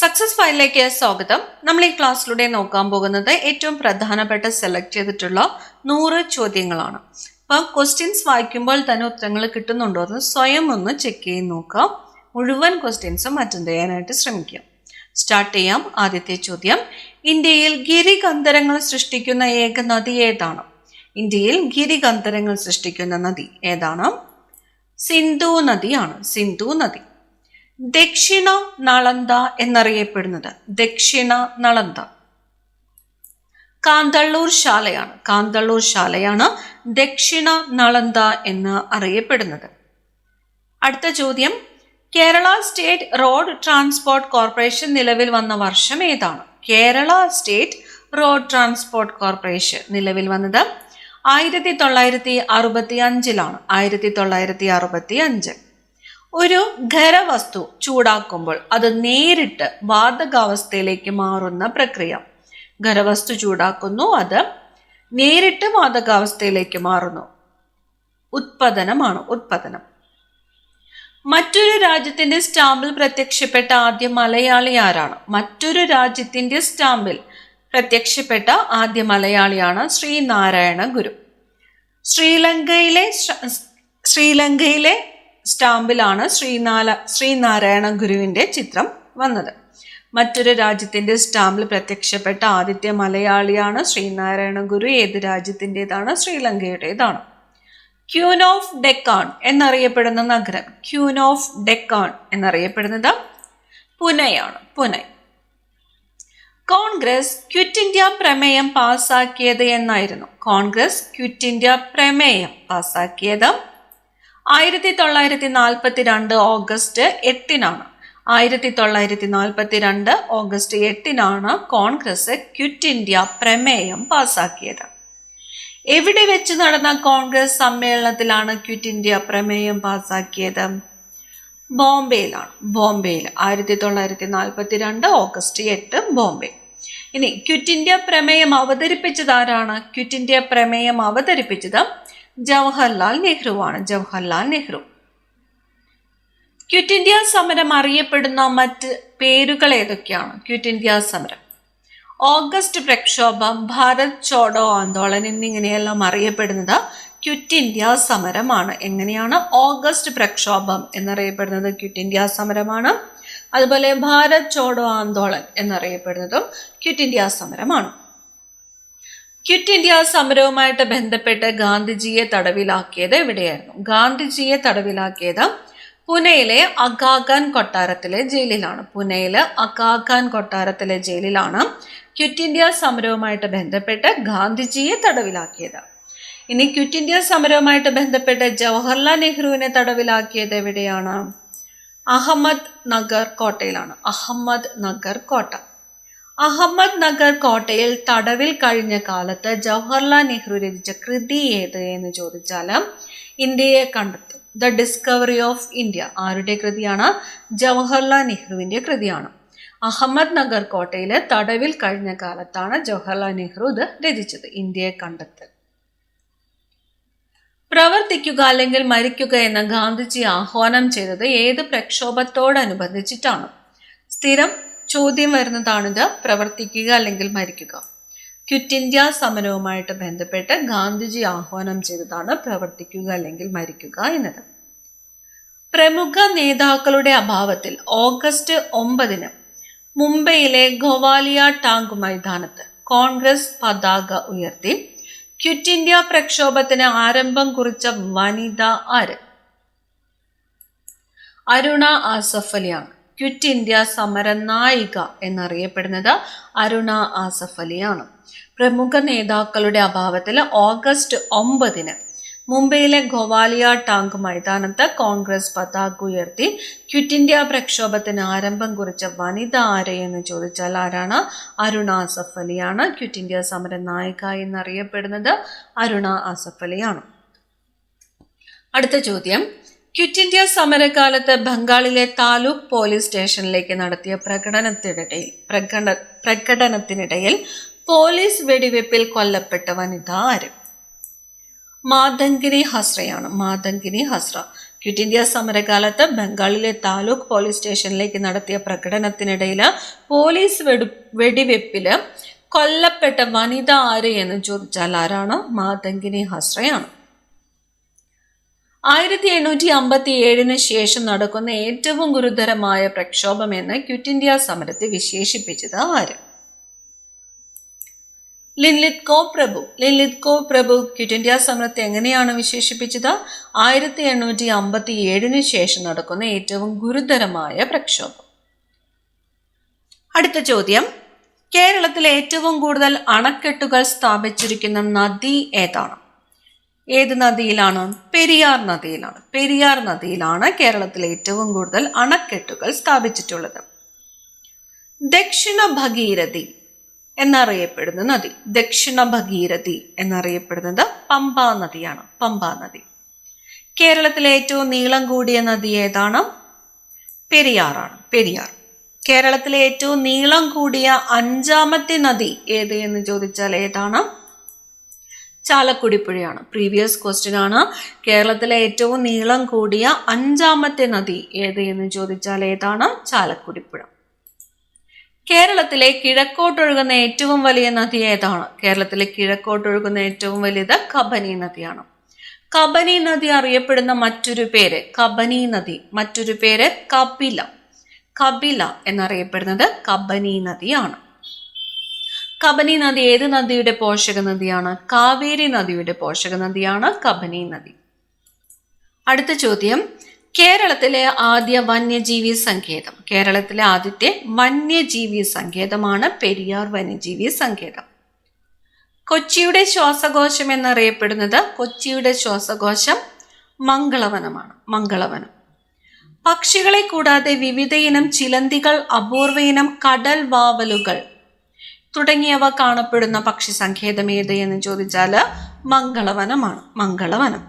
Success ഫയലിലേക്ക് സ്വാഗതം. നമ്മൾ ഈ ക്ലാസ്സിലൂടെ നോക്കാൻ പോകുന്നത് ഏറ്റവും പ്രധാനപ്പെട്ട സെലക്ട് ചെയ്തിട്ടുള്ള 100 ചോദ്യങ്ങളാണ്. അപ്പം ക്വസ്റ്റ്യൻസ് വായിക്കുമ്പോൾ തന്നെ ഉത്തരങ്ങൾ കിട്ടുന്നുണ്ടോ എന്ന് സ്വയം ഒന്ന് ചെക്ക് ചെയ്ത് നോക്കാം. മുഴുവൻ ക്വസ്റ്റ്യൻസും അറ്റൻഡ് ചെയ്യാനായിട്ട് ശ്രമിക്കാം. സ്റ്റാർട്ട് ചെയ്യാം. ആദ്യത്തെ ചോദ്യം, ഇന്ത്യയിൽ ഗിരികന്ധരങ്ങൾ സൃഷ്ടിക്കുന്ന ഏക നദി ഏതാണ്? ഇന്ത്യയിൽ ഗിരികന്ധരങ്ങൾ സൃഷ്ടിക്കുന്ന നദി ഏതാണ്? സിന്ധു നദിയാണ്. സിന്ധു നദി. ദക്ഷിണ നളന്ദ എന്നറിയപ്പെടുന്നത്? ദക്ഷിണ നളന്ദ. കാന്തള്ളൂർ ശാലയാണ്. കാന്തള്ളൂർ ശാലയാണ് ദക്ഷിണ നളന്ദ എന്ന് അറിയപ്പെടുന്നത്. അടുത്ത ചോദ്യം, Kerala state road transport corporation നിലവിൽ വന്ന വർഷം ഏതാണ്? Kerala state road transport corporation നിലവിൽ വന്നത് 1965 1965. ഒരു ഖരവസ്തു ചൂടാക്കുമ്പോൾ അത് നേരിട്ട് വാതകാവസ്ഥയിലേക്ക് മാറുന്ന പ്രക്രിയ. ഖരവസ്തു ചൂടാക്കുന്നു, അത് നേരിട്ട് വാതകാവസ്ഥയിലേക്ക് മാറുന്നു. ഉത്പതനമാണ്. ഉത്പതനം. മറ്റൊരു രാജ്യത്തിന്റെ സ്റ്റാമ്പിൽ പ്രത്യക്ഷപ്പെട്ട ആദ്യ മലയാളി ആരാണ്? മറ്റൊരു രാജ്യത്തിന്റെ സ്റ്റാമ്പിൽ പ്രത്യക്ഷപ്പെട്ട ആദ്യ മലയാളിയാണ് ശ്രീനാരായണ ഗുരു. ശ്രീലങ്കയിലെ സ്റ്റാമ്പിലാണ് ശ്രീനാരായണ ഗുരുവിന്റെ ചിത്രം വന്നത്. മറ്റൊരു രാജ്യത്തിന്റെ സ്റ്റാമ്പിൽ പ്രത്യക്ഷപ്പെട്ട ആദ്യത്തെ മലയാളിയാണ് ശ്രീനാരായണ ഗുരു. ഏത് രാജ്യത്തിൻ്റെതാണ്? ശ്രീലങ്കയുടേതാണ്. ക്യൂൻ ഓഫ് ഡെക്കാൻ എന്നറിയപ്പെടുന്ന നഗരം? ക്യൂൻ ഓഫ് ഡെക്കാൻ എന്നറിയപ്പെടുന്നത് പുനെയാണ്. പുനെ. കോൺഗ്രസ് ക്വിറ്റ് ഇന്ത്യ പ്രമേയം പാസാക്കിയത് എന്നായിരുന്നു? കോൺഗ്രസ് ക്വിറ്റ് ഇന്ത്യ പ്രമേയം പാസാക്കിയത് 1942 ഓഗസ്റ്റ് 8-നാണ്. 1942 ഓഗസ്റ്റ് 8-നാണ് കോൺഗ്രസ് ക്വിറ്റ് ഇന്ത്യ പ്രമേയം പാസാക്കിയത്. എവിടെ വെച്ച് നടന്ന കോൺഗ്രസ് സമ്മേളനത്തിലാണ് ക്വിറ്റ് ഇന്ത്യ പ്രമേയം പാസാക്കിയത്? ബോംബെയിലാണ്. ബോംബെയിൽ 1942 ഓഗസ്റ്റ് 8 ബോംബെ. ഇനി ക്വിറ്റ് ഇന്ത്യ പ്രമേയം അവതരിപ്പിച്ചത് ആരാണ്? ക്വിറ്റ് ഇന്ത്യ പ്രമേയം അവതരിപ്പിച്ചത് ജവഹർലാൽ നെഹ്റുവാണ്. ജവഹർലാൽ നെഹ്റു. ക്വിറ്റ് ഇന്ത്യ സമരം അറിയപ്പെടുന്ന മറ്റ് പേരുകൾ ഏതൊക്കെയാണ്? ക്വിറ്റ് ഇന്ത്യ സമരം, ഓഗസ്റ്റ് പ്രക്ഷോഭം, ഭാരത് ചോഡോ ആന്തോളൻ എന്നിങ്ങനെയെല്ലാം അറിയപ്പെടുന്നത് ക്വിറ്റ് ഇന്ത്യ സമരമാണ്. എങ്ങനെയാണ്? ഓഗസ്റ്റ് പ്രക്ഷോഭം എന്നറിയപ്പെടുന്നത് ക്വിറ്റ് ഇന്ത്യ സമരമാണ്. അതുപോലെ ഭാരത് ചോഡോ ആന്തോളൻ എന്നറിയപ്പെടുന്നതും ക്വിറ്റ് ഇന്ത്യ സമരമാണ്. ക്വിറ്റ് ഇന്ത്യ സമരവുമായിട്ട് ബന്ധപ്പെട്ട് ഗാന്ധിജിയെ തടവിലാക്കിയത് എവിടെയായിരുന്നു? ഗാന്ധിജിയെ തടവിലാക്കിയത് പുനെയിലെ അഗാഖാൻ കൊട്ടാരത്തിലെ ജയിലിലാണ്. പുനെയിലെ അഗാഖാൻ കൊട്ടാരത്തിലെ ജയിലിലാണ് ക്വിറ്റ് ഇന്ത്യ സമരവുമായിട്ട് ബന്ധപ്പെട്ട് ഗാന്ധിജിയെ തടവിലാക്കിയത്. ഇനി ക്വിറ്റ് ഇന്ത്യ സമരവുമായിട്ട് ബന്ധപ്പെട്ട് ജവഹർലാൽ നെഹ്റുവിനെ തടവിലാക്കിയത് എവിടെയാണ്? അഹമ്മദ് നഗർ കോട്ടയിലാണ്. അഹമ്മദ് നഗർ കോട്ട. അഹമ്മദ് നഗർ കോട്ടയിൽ തടവിൽ കഴിഞ്ഞ കാലത്ത് ജവഹർലാൽ നെഹ്റു രചിച്ച കൃതി ഏത് എന്ന് ചോദിച്ചാൽ ഇന്ത്യയെ കണ്ടെത്തും. ദ ഡിസ്കവറി ഓഫ് ഇന്ത്യ ആരുടെ കൃതിയാണ്? ജവഹർലാൽ നെഹ്റുവിന്റെ കൃതിയാണ്. അഹമ്മദ് നഗർ കോട്ടയിൽ തടവിൽ കഴിഞ്ഞ കാലത്താണ് ജവഹർലാൽ നെഹ്റു ഇത് രചിച്ചത്. ഇന്ത്യയെ കണ്ടെത്തൽ. പ്രവർത്തിക്കുക അല്ലെങ്കിൽ മരിക്കുക എന്ന ഗാന്ധിജി ആഹ്വാനം ചെയ്തത് ഏത് പ്രക്ഷോഭത്തോടനുബന്ധിച്ചിട്ടാണ്? സ്ഥിരം ചോദ്യം വരുന്നതാണിത്. പ്രവർത്തിക്കുക അല്ലെങ്കിൽ മരിക്കുക. ക്വിറ്റ് ഇന്ത്യ സമരവുമായിട്ട് ബന്ധപ്പെട്ട് ഗാന്ധിജി ആഹ്വാനം ചെയ്തതാണ് പ്രവർത്തിക്കുക അല്ലെങ്കിൽ മരിക്കുക എന്നത്. പ്രമുഖ നേതാക്കളുടെ അഭാവത്തിൽ ഓഗസ്റ്റ് 9 മുംബൈയിലെ ഗോവാലിയ ടാങ്ക് മൈതാനത്ത് കോൺഗ്രസ് പതാക ഉയർത്തി ക്വിറ്റ് ഇന്ത്യ പ്രക്ഷോഭത്തിന് ആരംഭം കുറിച്ച വനിത ആര്? അരുണ ആസഫ് അലിയാണ്. ക്വിറ്റ് ഇന്ത്യ സമര നായിക എന്നറിയപ്പെടുന്നത് അരുണ ആസഫ് അലിയാണ്. പ്രമുഖ നേതാക്കളുടെ അഭാവത്തിൽ ഓഗസ്റ്റ് 9 മുംബൈയിലെ ഗോവാലിയ ടാങ്ക് മൈതാനത്ത് കോൺഗ്രസ് പതാക ഉയർത്തി ക്വിറ്റ് ഇന്ത്യ പ്രക്ഷോഭത്തിന് ആരംഭം കുറിച്ച വനിത ആര് എന്ന് ചോദിച്ചാൽ ആരാണ്? അരുണ ആസഫ് അലിയാണ്. ക്വിറ്റ് ഇന്ത്യ സമര നായിക എന്നറിയപ്പെടുന്നത് അരുണ ആസഫ് അലിയാണ്. അടുത്ത ചോദ്യം, ക്വിറ്റ് ഇന്ത്യ സമരകാലത്ത് ബംഗാളിലെ താലൂക്ക് പോലീസ് സ്റ്റേഷനിലേക്ക് നടത്തിയ പ്രകടനത്തിനിടയിൽ പോലീസ് വെടിവെപ്പിൽ കൊല്ലപ്പെട്ട വനിത ആര്? മാതങ്കിനി ഹസ്രയാണ്. മാതങ്കിനി ഹസ്ര. ക്വിറ്റ് ഇന്ത്യ സമരകാലത്ത് ബംഗാളിലെ താലൂക്ക് പോലീസ് സ്റ്റേഷനിലേക്ക് നടത്തിയ പ്രകടനത്തിനിടയിൽ പോലീസ് വെടിവെപ്പില് കൊല്ലപ്പെട്ട വനിത ആര് എന്ന് ചോദിച്ചാൽ ആരാണ്? മാതംഗിനി ഹസ്രയാണ്. 1857 ശേഷം നടക്കുന്ന ഏറ്റവും ഗുരുതരമായ പ്രക്ഷോഭം എന്ന് ക്വിറ്റ് ഇന്ത്യ സമരത്തെ വിശേഷിപ്പിച്ചത് ആര്? ലിൻലിത്കോ പ്രഭു ക്വിറ്റ് ഇന്ത്യ സമരത്തെ എങ്ങനെയാണ് വിശേഷിപ്പിച്ചത്? 1857 ശേഷം നടക്കുന്ന ഏറ്റവും ഗുരുതരമായ പ്രക്ഷോഭം. അടുത്ത ചോദ്യം, കേരളത്തിലെ ഏറ്റവും കൂടുതൽ അണക്കെട്ടുകൾ സ്ഥാപിച്ചിരിക്കുന്ന നദി ഏതാണ്? ഏത് നദിയിലാണ്? പെരിയാർ നദിയിലാണ്. പെരിയാർ നദിയിലാണ് കേരളത്തിലെ ഏറ്റവും കൂടുതൽ അണക്കെട്ടുകൾ സ്ഥാപിച്ചിട്ടുള്ളത്. ദക്ഷിണ ഭഗീരഥി എന്നറിയപ്പെടുന്ന നദി, ദക്ഷിണ ഭഗീരഥി എന്നറിയപ്പെടുന്നത് പമ്പാ നദിയാണ്. പമ്പാ നദി. കേരളത്തിലെ ഏറ്റവും നീളം കൂടിയ നദി ഏതാണ്? പെരിയാറാണ്. പെരിയാർ. കേരളത്തിലെ ഏറ്റവും നീളം കൂടിയ 5ാമത്തെ നദി ഏത് എന്ന് ചോദിച്ചാൽ ഏതാണ്? ചാലക്കുടി പുഴയാണ്. പ്രീവിയസ് ക്വസ്റ്റ്യൻ ആണ്. കേരളത്തിലെ ഏറ്റവും നീളം കൂടിയ 5ാമത്തെ നദി ഏത് എന്ന് ചോദിച്ചാൽ ഏതാണ്? ചാലക്കുടി പുഴ. കേരളത്തിലെ കിഴക്കോട്ടൊഴുകുന്ന ഏറ്റവും വലിയ നദി ഏതാണ്? കേരളത്തിലെ കിഴക്കോട്ടൊഴുകുന്ന ഏറ്റവും വലുത് കബനി നദിയാണ്. കബനി നദി അറിയപ്പെടുന്ന മറ്റൊരു പേര് കബനി നദി, മറ്റൊരു പേര് കപില. കപില എന്നറിയപ്പെടുന്നത് കബനി നദിയാണ്. കബനി നദി ഏത് നദിയുടെ പോഷക നദിയാണ്? കാവേരി നദിയുടെ പോഷക നദിയാണ് കബനി നദി. അടുത്ത ചോദ്യം, കേരളത്തിലെ ആദ്യ വന്യജീവി സങ്കേതം. കേരളത്തിലെ ആദ്യത്തെ വന്യജീവി സങ്കേതമാണ് പെരിയാർ വന്യജീവി സങ്കേതം. കൊച്ചിയുടെ ശ്വാസകോശം എന്നറിയപ്പെടുന്നത്, കൊച്ചിയുടെ ശ്വാസകോശം മംഗളവനമാണ്. മംഗളവനം. പക്ഷികളെ കൂടാതെ വിവിധ ഇനം ചിലന്തികൾ, അപൂർവ ഇനം കടൽ വാവലുകൾ തുടങ്ങിയവ കാണപ്പെടുന്ന പക്ഷി സങ്കേതം ഏത് എന്ന് ചോദിച്ചാൽ മംഗളവനമാണ്. മംഗളവനം.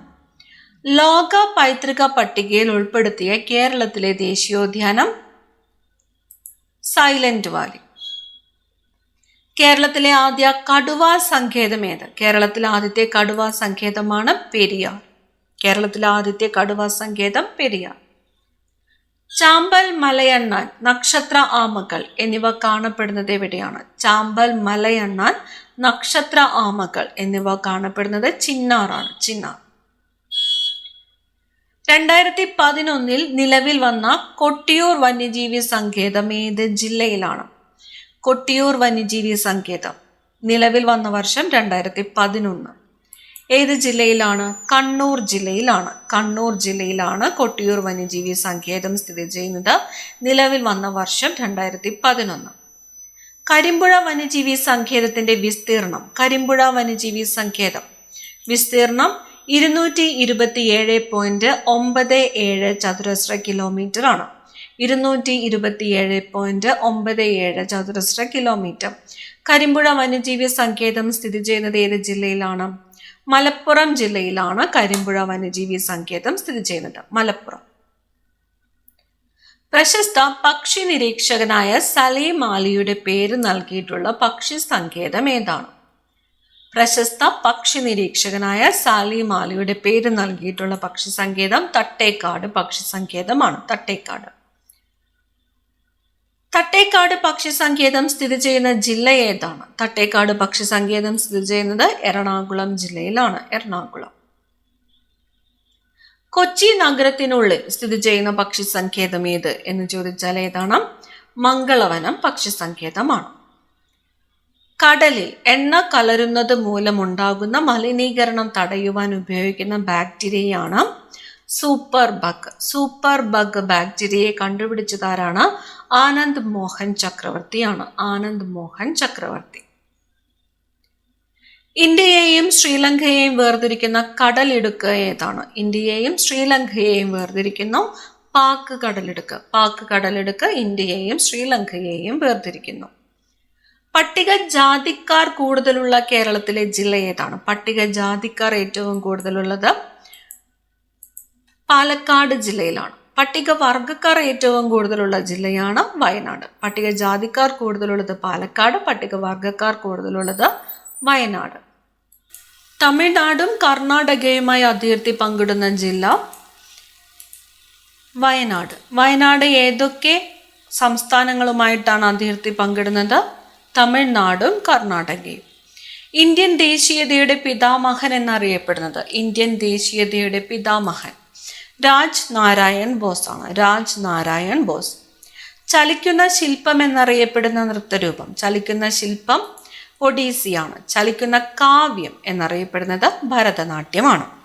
ലോക പൈതൃക പട്ടികയിൽ ഉൾപ്പെടുത്തിയ കേരളത്തിലെ ദേശീയോദ്യാനം സൈലന്റ് വാലി. കേരളത്തിലെ ആദ്യ കടുവ സങ്കേതം ഏത്? കേരളത്തിലെ ആദ്യത്തെ കടുവ സങ്കേതമാണ് പെരിയാർ. കേരളത്തിലെ ആദ്യത്തെ കടുവ സങ്കേതം പെരിയാർ. ചാമ്പൽ മലയണ്ണാൻ, നക്ഷത്ര ആമകൾ എന്നിവ കാണപ്പെടുന്നത് എവിടെയാണ്? ചാമ്പൽ മലയണ്ണാൻ, നക്ഷത്ര ആമകൾ എന്നിവ കാണപ്പെടുന്നത് ചിന്നാറാണ്. ചിന്നാർ. 2011 നിലവിൽ വന്ന കൊട്ടിയൂർ വന്യജീവി സങ്കേതം ഏത് ജില്ലയിലാണ്? കൊട്ടിയൂർ വന്യജീവി സങ്കേതം നിലവിൽ വന്ന വർഷം 2011. ഏത് ജില്ലയിലാണ്? കണ്ണൂർ ജില്ലയിലാണ്. കണ്ണൂർ ജില്ലയിലാണ് കൊട്ടിയൂർ വന്യജീവി സങ്കേതം സ്ഥിതി ചെയ്യുന്നത്. നിലവിൽ വന്ന വർഷം 2011. കരിമ്പുഴ വന്യജീവി സങ്കേതത്തിന്റെ വിസ്തീർണം. കരിമ്പുഴ വന്യജീവി സങ്കേതം വിസ്തീർണം 227.97 ചതുരശ്ര കിലോമീറ്റർ ആണ്. 227.97 ചതുരശ്ര കിലോമീറ്റർ. കരിമ്പുഴ വന്യജീവി സങ്കേതം സ്ഥിതി ചെയ്യുന്നത് ഏത് ജില്ലയിലാണ്? മലപ്പുറം ജില്ലയിലാണ് കരിമ്പുഴ വന്യജീവി സങ്കേതം സ്ഥിതി ചെയ്യുന്നത്. മലപ്പുറം. പ്രശസ്ത പക്ഷി നിരീക്ഷകനായ സലീം അലിയുടെ പേര് നൽകിയിട്ടുള്ള പക്ഷി സങ്കേതം ഏതാണ്? പ്രശസ്ത പക്ഷി നിരീക്ഷകനായ സലീം അലിയുടെ പേര് നൽകിയിട്ടുള്ള പക്ഷി സങ്കേതം തട്ടേക്കാട് പക്ഷി സങ്കേതമാണ്. തട്ടേക്കാട്. തട്ടേക്കാട് പക്ഷി സങ്കേതം സ്ഥിതി ചെയ്യുന്ന ജില്ല ഏതാണ്? തട്ടേക്കാട് പക്ഷി സങ്കേതം സ്ഥിതി ചെയ്യുന്നത് എറണാകുളം ജില്ലയിലാണ്. എറണാകുളം. കൊച്ചി നഗരത്തിനുള്ളിൽ സ്ഥിതി ചെയ്യുന്ന പക്ഷി സങ്കേതം ഏത് എന്ന് ചോദിച്ചാൽ ഏതാണ്? മംഗളവനം പക്ഷി സങ്കേതമാണ്. കടലിൽ എണ്ണ കലരുന്നത് മൂലമുണ്ടാകുന്ന മലിനീകരണം തടയുവാൻ ഉപയോഗിക്കുന്ന ബാക്ടീരിയയാണ് സൂപ്പർ ബഗ്. സൂപ്പർ ബഗ് ബാക്ടീരിയയെ കണ്ടുപിടിച്ചതാരാണ്? ആനന്ദ് മോഹൻ ചക്രവർത്തിയാണ്. ആനന്ദ് മോഹൻ ചക്രവർത്തി. ഇന്ത്യയെയും ശ്രീലങ്കയെയും വേർതിരിക്കുന്ന കടലിടുക്ക് ഏതാണ്? ഇന്ത്യയെയും ശ്രീലങ്കയെയും വേർതിരിക്കുന്നു പാക് കടലിടുക്ക്. പാക് കടലിടുക്ക് ഇന്ത്യയെയും ശ്രീലങ്കയെയും വേർതിരിക്കുന്നു. പട്ടിക ജാതിക്കാർ കൂടുതലുള്ള കേരളത്തിലെ ജില്ല ഏതാണ്? പട്ടിക ജാതിക്കാർ ഏറ്റവും കൂടുതലുള്ളത് പാലക്കാട് ജില്ലയിലാണ്. പട്ടിക വർഗക്കാർ ഏറ്റവും കൂടുതലുള്ള ജില്ലയാണ് വയനാട്. പട്ടിക ജാതിക്കാർ കൂടുതലുള്ളത് പാലക്കാട്, പട്ടിക വർഗക്കാർ കൂടുതലുള്ളത് വയനാട്. തമിഴ്നാടും കർണാടകയുമായി അതിർത്തി പങ്കിടുന്ന ജില്ല വയനാട് ഏതൊക്കെ സംസ്ഥാനങ്ങളുമായിട്ടാണ് അതിർത്തി പങ്കിടുന്നത്? തമിഴ്നാടും കർണാടകയും. ഇന്ത്യൻ ദേശീയതയുടെ പിതാമഹൻ എന്നറിയപ്പെടുന്നത്? ഇന്ത്യൻ ദേശീയതയുടെ പിതാമഹൻ രാജ് നാരായൺ ബോസ് ആണ്. രാജ് നാരായൺ ബോസ്. ചലിക്കുന്ന ശില്പം എന്നറിയപ്പെടുന്ന നൃത്തരൂപം? ചലിക്കുന്ന ശില്പം ഒഡീസിയാണ്. ചലിക്കുന്ന കാവ്യം എന്നറിയപ്പെടുന്നത് ഭരതനാട്യമാണ്.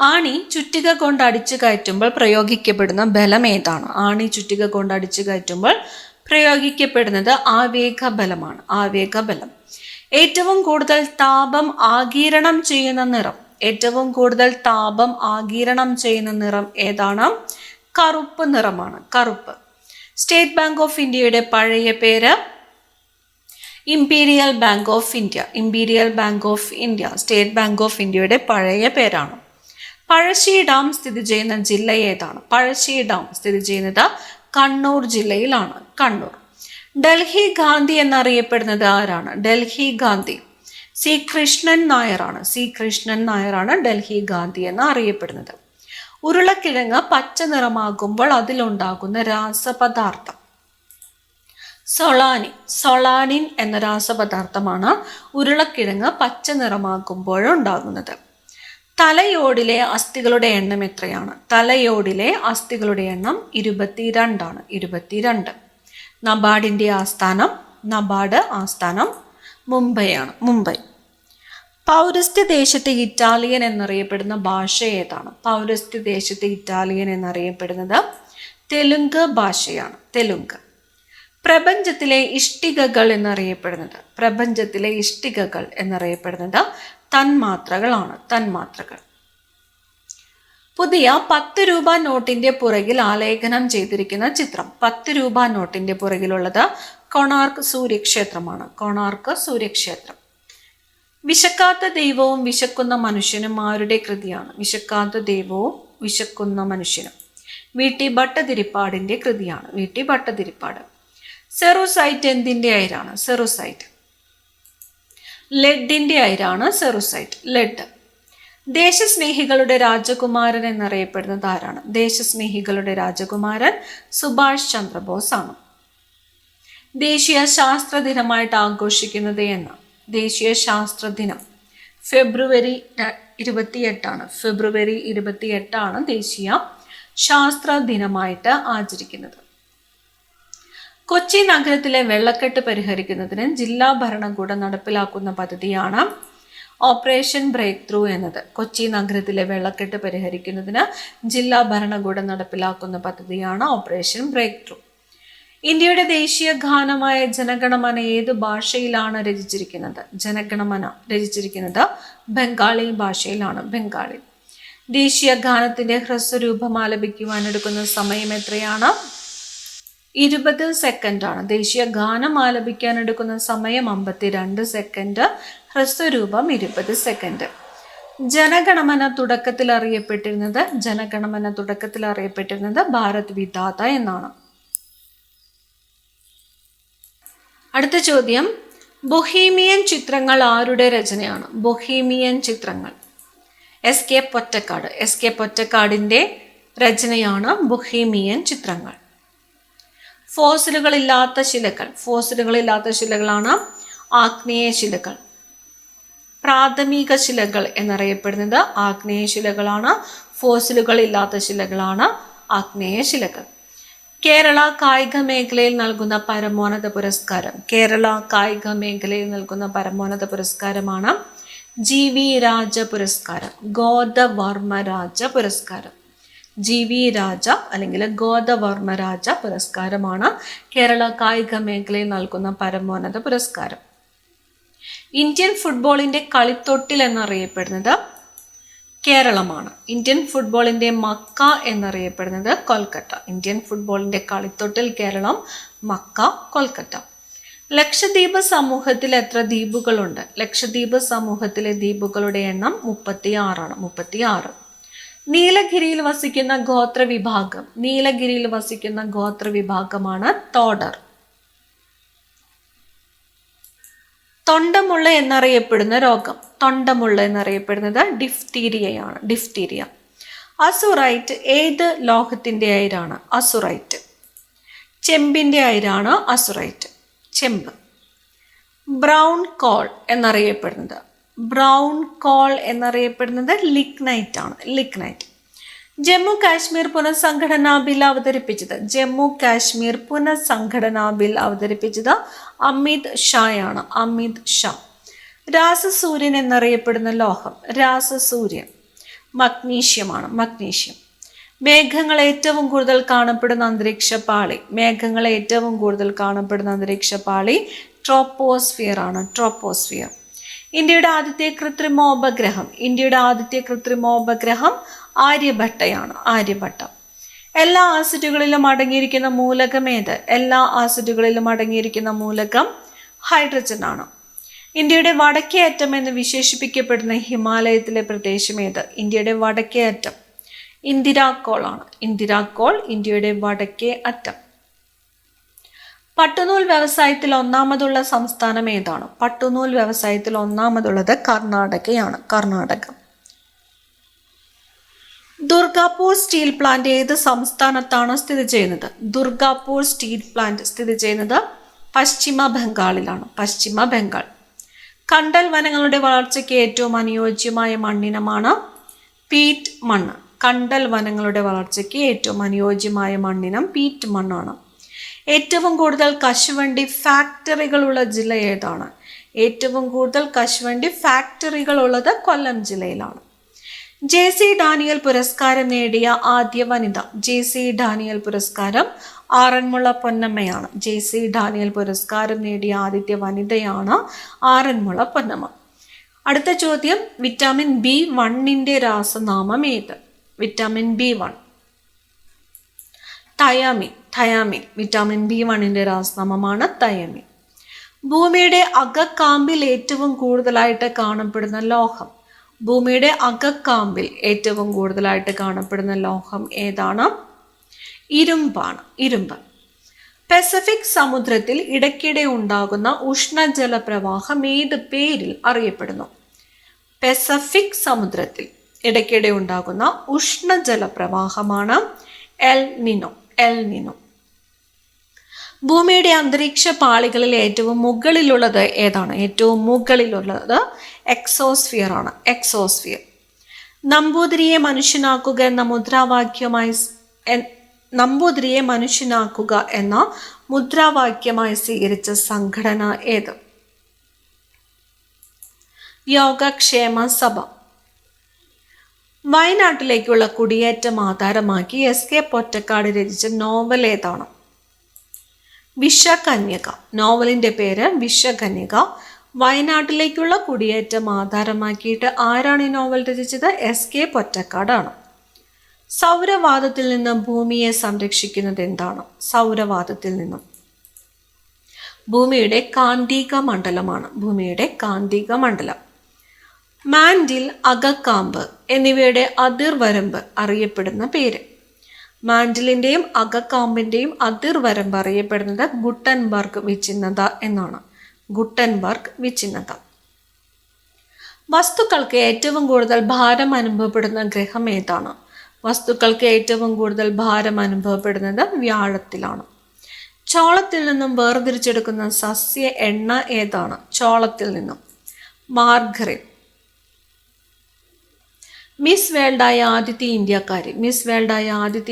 ആണി ചുറ്റിക കൊണ്ട് അടിച്ചു കയറ്റുമ്പോൾ പ്രയോഗിക്കപ്പെടുന്ന ബലം ഏതാണ്? ആണി ചുറ്റിക കൊണ്ട് അടിച്ചു കയറ്റുമ്പോൾ പ്രയോഗിക്കപ്പെടുന്നത് ആവേഗബലമാണ്. ആവേഗബലം. ഏറ്റവും കൂടുതൽ താപം ആഗിരണം ചെയ്യുന്ന നിറം? ഏറ്റവും കൂടുതൽ താപം ആഗിരണം ചെയ്യുന്ന നിറം ഏതാണ്? കറുപ്പ് നിറമാണ്. കറുപ്പ്. സ്റ്റേറ്റ് ബാങ്ക് ഓഫ് ഇന്ത്യയുടെ പഴയ പേര്? Imperial bank of India. Imperial bank of India state bank of ഇന്ത്യയുടെ പഴയ പേരാണ്. പഴശ്ശി ഡാം സ്ഥിതി ചെയ്യുന്ന ജില്ല ഏതാണ്? പഴശ്ശി ഡാം സ്ഥിതി ചെയ്യുന്നത് കണ്ണൂർ ജില്ലയിലാണ്. കണ്ണൂർ. ഡൽഹി ഗാന്ധി എന്നറിയപ്പെടുന്നത് ആരാണ്? ഡൽഹി ഗാന്ധി സി കൃഷ്ണൻ നായരാണ്. സി കൃഷ്ണൻ നായരാണ് ഡൽഹി ഗാന്ധി എന്ന് അറിയപ്പെടുന്നത്. ഉരുളക്കിഴങ്ങ് പച്ച നിറമാകുമ്പോൾ അതിലുണ്ടാകുന്ന രാസപദാർത്ഥം? സൊളാനിൻ എന്ന രാസപദാർത്ഥമാണ് ഉരുളക്കിഴങ്ങ് പച്ച നിറമാകുമ്പോഴുണ്ടാകുന്നത്. തലയോടിലെ അസ്ഥികളുടെ എണ്ണം എത്രയാണ്? തലയോടിലെ അസ്ഥികളുടെ എണ്ണം 22 ആണ്. 22. നബാർഡിന്റെ ആസ്ഥാനം? നബാർഡ് ആസ്ഥാനം മുംബൈയാണ്. മുംബൈ. പൗരസ്ത്യ ദേശത്തെ ഇറ്റാലിയൻ എന്നറിയപ്പെടുന്ന ഭാഷ ഏതാണ്? പൗരസ്ത്യ ദേശത്തെ ഇറ്റാലിയൻ എന്നറിയപ്പെടുന്നത് തെലുങ്ക് ഭാഷയാണ്. തെലുങ്ക്. പ്രപഞ്ചത്തിലെ ഇഷ്ടികകൾ എന്നറിയപ്പെടുന്നത്? പ്രപഞ്ചത്തിലെ ഇഷ്ടികകൾ എന്നറിയപ്പെടുന്നത് തന്മാത്രകളാണ്. തന്മാത്രകൾ. പുതിയ 10 രൂപ നോട്ടിന്റെ പുറകിൽ ആലേഖനം ചെയ്തിരിക്കുന്ന ചിത്രം? 10 രൂപ നോട്ടിന്റെ പുറകിലുള്ളത് കൊണാർക്ക് സൂര്യക്ഷേത്രമാണ്. കൊണാർക്ക് സൂര്യക്ഷേത്രം. വിശക്കാത്ത ദൈവവും വിശക്കുന്ന മനുഷ്യനും ആരുടെ കൃതിയാണ്? വിശക്കാത്ത ദൈവവും വിശക്കുന്ന മനുഷ്യനും വി.ടി. ഭട്ടതിരിപ്പാടിന്റെ കൃതിയാണ്. വി.ടി. ഭട്ടതിരിപ്പാട്. സെറുസൈറ്റ് എന്തിന്റെ അയിരാണ്? സെറുസൈറ്റ് ലെഡിന്റെ അയിരാണ്. Cerussite lead. ദേശസ്നേഹികളുടെ രാജകുമാരൻ എന്നറിയപ്പെടുന്നത് ആരാണ്? ദേശസ്നേഹികളുടെ രാജകുമാരൻ സുഭാഷ് ചന്ദ്രബോസ് ആണ്. ദേശീയ ശാസ്ത്ര ദിനമായിട്ട് ആഘോഷിക്കുന്നത് എന്ന്? ദേശീയ ശാസ്ത്ര ദിനം ഫെബ്രുവരി 28 ഫെബ്രുവരി 28 ദേശീയ ശാസ്ത്ര ദിനമായിട്ട് ആചരിക്കുന്നത്. കൊച്ചി നഗരത്തിലെ വെള്ളക്കെട്ട് പരിഹരിക്കുന്നതിന് ജില്ലാ ഭരണകൂടം നടപ്പിലാക്കുന്ന പദ്ധതിയാണ് ഓപ്പറേഷൻ ബ്രേക്ക് ത്രൂ എന്നത്. കൊച്ചി നഗരത്തിലെ വെള്ളക്കെട്ട് പരിഹരിക്കുന്നതിന് ജില്ലാ ഭരണകൂടം നടപ്പിലാക്കുന്ന പദ്ധതിയാണ് ഓപ്പറേഷൻ ബ്രേക്ക് ത്രൂ. ഇന്ത്യയുടെ ദേശീയ ഗാനമായ ജനഗണമന ഏത് ഭാഷയിലാണ് രചിച്ചിരിക്കുന്നത്? ജനഗണമന രചിച്ചിരിക്കുന്നത് ബംഗാളി ഭാഷയിലാണ്. ബംഗാളി. ദേശീയ ഗാനത്തിന്റെ ഹ്രസ്വരൂപം ആലപിക്കുവാൻ എടുക്കുന്ന സമയം എത്രയാണ്? 20 സെക്കൻഡാണ്. ദേശീയ ഗാനം ആലപിക്കാൻ എടുക്കുന്ന സമയം 52 സെക്കൻഡ്. ഹ്രസ്വരൂപം 20 സെക്കൻഡ്. ജനഗണമന തുടക്കത്തിൽ അറിയപ്പെട്ടിരുന്നത് ഭാരത് വിധാത എന്നാണ്. അടുത്ത ചോദ്യം, ബൊഹീമിയൻ ചിത്രങ്ങൾ ആരുടെ രചനയാണ്? ബൊഹീമിയൻ ചിത്രങ്ങൾ എസ്.കെ. പൊറ്റക്കാടിന്റെ രചനയാണ് ബൊഹീമിയൻ ചിത്രങ്ങൾ. ഫോസിലുകളില്ലാത്ത ശിലകളാണ് ആഗ്നേയ ശിലകൾ. പ്രാഥമിക ശിലകൾ എന്നറിയപ്പെടുന്നത് ആഗ്നേയ ശിലകളാണ്. ഫോസിലുകളില്ലാത്ത ശിലകളാണ് ആഗ്നേയ ശിലകൾ. കേരള കായിക മേഖലയിൽ നൽകുന്ന പരമോന്നത പുരസ്കാരമാണ് GV രാജ പുരസ്കാരം. ഗോദവർമ്മ രാജ പുരസ്കാരം. GV രാജ അല്ലെങ്കിൽ ഗോദവർമ്മ രാജ പുരസ്കാരമാണ് കേരള കായിക മേഖലയിൽ നൽകുന്ന പരമോന്നത പുരസ്കാരം. ഇന്ത്യൻ ഫുട്ബോളിന്റെ കളിത്തൊട്ടിൽ എന്നറിയപ്പെടുന്നത് കേരളമാണ്. ഇന്ത്യൻ ഫുട്ബോളിന്റെ മക്ക എന്നറിയപ്പെടുന്നത് കൊൽക്കത്ത. ഇന്ത്യൻ ഫുട്ബോളിന്റെ കളിത്തൊട്ടിൽ കേരളം, മക്ക കൊൽക്കത്ത. ലക്ഷദ്വീപ് സമൂഹത്തിൽ എത്ര ദ്വീപുകളുണ്ട്? ലക്ഷദ്വീപ് സമൂഹത്തിലെ ദ്വീപുകളുടെ എണ്ണം 36 36. നീലഗിരിയിൽ വസിക്കുന്ന ഗോത്രവിഭാഗമാണ് തോഡർ. തൊണ്ടമുള്ള എന്നറിയപ്പെടുന്ന രോഗം? തൊണ്ടമുള്ള എന്നറിയപ്പെടുന്നത് ഡിഫ്തീരിയയാണ്. ഡിഫ്തീരിയ. അസുറൈറ്റ് ഏത് ലോഹത്തിന്റെ അയിരാണ്? അസുറൈറ്റ് ചെമ്പിന്റെ അയിരാണ് അസുറൈറ്റ്, ചെമ്പ്. ബ്രൗൺ കോൾ എന്നറിയപ്പെടുന്നത് ലിഗ്നൈറ്റ് ആണ്, ലിഗ്നൈറ്റ്. ജമ്മു കാശ്മീർ പുനഃസംഘടനാ ബിൽ അവതരിപ്പിച്ചത് അമിത് ഷായാണ്, അമിത് ഷാ. രാസസൂര്യൻ എന്നറിയപ്പെടുന്ന ലോഹം? രാസസൂര്യൻ മഗ്നീഷ്യമാണ്, മഗ്നീഷ്യം. മേഘങ്ങൾ ഏറ്റവും കൂടുതൽ കാണപ്പെടുന്ന അന്തരീക്ഷ പാളി ട്രോപ്പോസ്ഫിയർ ആണ്, ട്രോപ്പോസ്ഫിയർ. ഇന്ത്യയുടെ ആദ്യത്തെ കൃത്രിമോപഗ്രഹം ആര്യഭട്ടയാണ്, ആര്യഭട്ട. എല്ലാ ആസിഡുകളിലും അടങ്ങിയിരിക്കുന്ന മൂലകം ഹൈഡ്രജൻ ആണ്. ഇന്ത്യയുടെ വടക്കേ അറ്റം എന്ന് വിശേഷിപ്പിക്കപ്പെടുന്ന ഹിമാലയത്തിലെ പ്രദേശം ഏത്? ഇന്ത്യയുടെ വടക്കേ അറ്റം ഇന്ദിരാക്കോൾ ആണ്, ഇന്ദിരാക്കോൾ ഇന്ത്യയുടെ വടക്കേ അറ്റം. പട്ടുനൂൽ വ്യവസായത്തിൽ ഒന്നാമതുള്ള സംസ്ഥാനം ഏതാണ്? പട്ടുനൂൽ വ്യവസായത്തിൽ ഒന്നാമതുള്ളത് കർണാടകയാണ്, കർണാടക. ദുർഗാപൂർ സ്റ്റീൽ പ്ലാന്റ് ഏത് സംസ്ഥാനത്താണ് സ്ഥിതി ചെയ്യുന്നത്? ദുർഗാപൂർ സ്റ്റീൽ പ്ലാന്റ് സ്ഥിതി ചെയ്യുന്നത് പശ്ചിമ ബംഗാളിലാണ്, പശ്ചിമ ബംഗാൾ. കണ്ടൽ വനങ്ങളുടെ വളർച്ചയ്ക്ക് ഏറ്റവും അനുയോജ്യമായ മണ്ണിനമാണ് പീറ്റ് മണ്ണ്. കണ്ടൽ വനങ്ങളുടെ വളർച്ചയ്ക്ക് ഏറ്റവും അനുയോജ്യമായ മണ്ണിനം പീറ്റ് മണ്ണാണ്. ഏറ്റവും കൂടുതൽ കശുവണ്ടി ഫാക്ടറികളുള്ള ജില്ല ഏതാണ്? ഏറ്റവും കൂടുതൽ കശുവണ്ടി ഫാക്ടറികളുള്ളത് കൊല്ലം ജില്ലയിലാണ്. JC ഡാനിയൽ പുരസ്കാരം നേടിയ ആദ്യ വനിത? JC ഡാനിയൽ പുരസ്കാരം ആറന്മുള പൊന്നമ്മയാണ്. JC ഡാനിയൽ പുരസ്കാരം നേടിയ ആദ്യത്തെ വനിതയാണ് ആറന്മുള പൊന്നമ്മ. അടുത്ത ചോദ്യം, വിറ്റാമിൻ B1 രാസനാമം ഏത്? Vitamin B1 thiamine. Vitamin B1 രാസനാമമാണ് തയാമിൻ. ഭൂമിയുടെ അകക്കാമ്പിൽ ഏറ്റവും കൂടുതലായിട്ട് കാണപ്പെടുന്ന ലോഹം? ഭൂമിയുടെ അകക്കാമ്പിൽ ഏറ്റവും കൂടുതലായിട്ട് കാണപ്പെടുന്ന ലോഹം ഏതാണ്? ഇരുമ്പാണ്, ഇരുമ്പ്. പസഫിക് സമുദ്രത്തിൽ ഇടയ്ക്കിടെ ഉണ്ടാകുന്ന ഉഷ്ണജല പ്രവാഹം ഏത് പേരിൽ അറിയപ്പെടുന്നു? പസഫിക് സമുദ്രത്തിൽ ഇടയ്ക്കിടെ ഉണ്ടാകുന്ന ഉഷ്ണജല പ്രവാഹമാണ് എൽ നിനോ. ഭൂമിയുടെ അന്തരീക്ഷ പാളികളിൽ ഏറ്റവും മുകളിലുള്ളത് ഏതാണ്? ഏറ്റവും മുകളിലുള്ളത് എക്സോസ്ഫിയർ ആണ്, എക്സോസ്ഫിയർ. നമ്പൂതിരിയെ മനുഷ്യനാക്കുക എന്ന മുദ്രാവാക്യമായി സ്വീകരിച്ച സംഘടന ഏത്? യോഗക്ഷേമ സഭ. വയനാട്ടിലേക്കുള്ള കുടിയേറ്റം ആധാരമാക്കി SK പൊറ്റക്കാട് രചിച്ച നോവൽ ഏതാണ്? വിഷകന്യക. നോവലിന്റെ പേര് വിഷകന്യക. വയനാട്ടിലേക്കുള്ള കുടിയേറ്റം ആധാരമാക്കിയിട്ട് ആരാണ് ഈ നോവൽ രചിച്ചത്? SK പൊറ്റക്കാടാണ്. സൗരവാതത്തിൽ നിന്നും ഭൂമിയെ സംരക്ഷിക്കുന്നത് എന്താണ്? സൗരവാതത്തിൽ നിന്നും ഭൂമിയുടെ കാന്തിക മണ്ഡലമാണ്, ഭൂമിയുടെ കാന്തിക മണ്ഡലം. മാൻഡിൽ, അകക്കാമ്പ് എന്നിവയുടെ അതിർവരമ്പ് അറിയപ്പെടുന്ന പേര്? മാൻഡിലിന്റെയും അകക്കാമ്പിന്റെയും അതിർവരമ്പ് അറിയപ്പെടുന്നത് ഗുട്ടൻബർഗ് വിച്ഛിന്നത എന്നാണ്, ഗുട്ടൻബർഗ് വിച്ഛിന്നത. വസ്തുക്കൾക്ക് ഏറ്റവും കൂടുതൽ ഭാരം അനുഭവപ്പെടുന്ന ഗ്രഹം ഏതാണ്? വസ്തുക്കൾക്ക് ഏറ്റവും കൂടുതൽ ഭാരം അനുഭവപ്പെടുന്നത് വ്യാഴത്തിലാണ്. ചോളത്തിൽ നിന്നും വേർതിരിച്ചെടുക്കുന്ന സസ്യ എണ്ണ ഏതാണ്? ചോളത്തിൽ നിന്നും മാർഗറിൻ. മിസ് വേൾഡായ ആദ്യത്തെ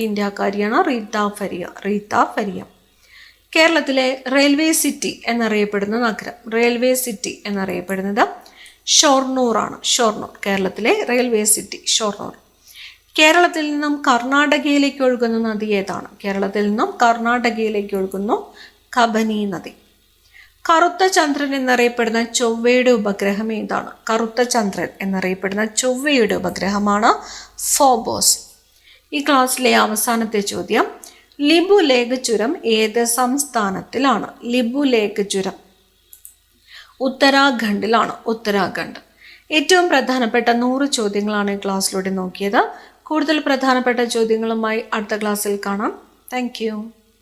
ഇന്ത്യക്കാരിയാണ് റീത്ത ഫരിയ. കേരളത്തിലെ റെയിൽവേ സിറ്റി എന്നറിയപ്പെടുന്ന നഗരം? റെയിൽവേ സിറ്റി എന്നറിയപ്പെടുന്നത് ഷൊർണൂറാണ്, ഷൊർണൂർ. കേരളത്തിലെ റെയിൽവേ സിറ്റി ഷൊർണൂർ. കേരളത്തിൽ നിന്നും കർണാടകയിലേക്ക് ഒഴുകുന്ന നദി ഏതാണ്? കേരളത്തിൽ നിന്നും കർണാടകയിലേക്ക് ഒഴുകുന്നു കബനി നദി. കറുത്ത ചന്ദ്രൻ എന്നറിയപ്പെടുന്ന ചൊവ്വയുടെ ഉപഗ്രഹം ഏതാണ്? കറുത്ത ചന്ദ്രൻ എന്നറിയപ്പെടുന്ന ചൊവ്വയുടെ ഉപഗ്രഹമാണ് ഫോബോസ്. ഈ ക്ലാസ്സിലെ അവസാനത്തെ ചോദ്യം, ലിബു ലേക്ക് ചുരം ഏത് സംസ്ഥാനത്തിലാണ്? ലിബു ലേക്ക് ചുരം ഉത്തരാഖണ്ഡിലാണ്, ഉത്തരാഖണ്ഡ്. ഏറ്റവും പ്രധാനപ്പെട്ട 100 ചോദ്യങ്ങളാണ് ഈ ക്ലാസ്സിലൂടെ നോക്കിയത്. കൂടുതൽ പ്രധാനപ്പെട്ട ചോദ്യങ്ങളുമായി അടുത്ത ക്ലാസ്സിൽ കാണാം. താങ്ക്